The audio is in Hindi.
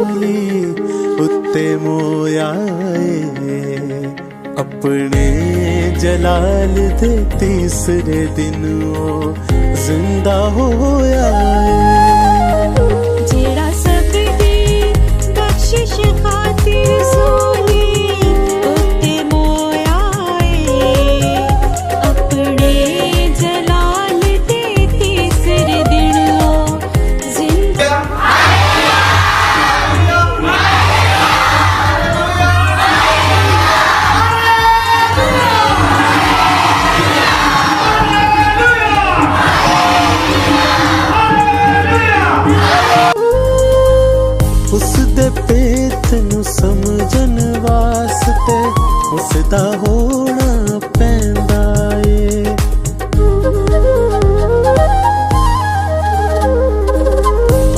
उत्ते मोया अपने जलाल दे तीसरे दिन ओ जिंदा होया जेड़ा सबदी बख्शिश खातिर सोनी उत्ते मोया अपने जलाल दे तीसरे दिन ओ जिंदा उसदे पेत नू समझन वास्ते उसदा हो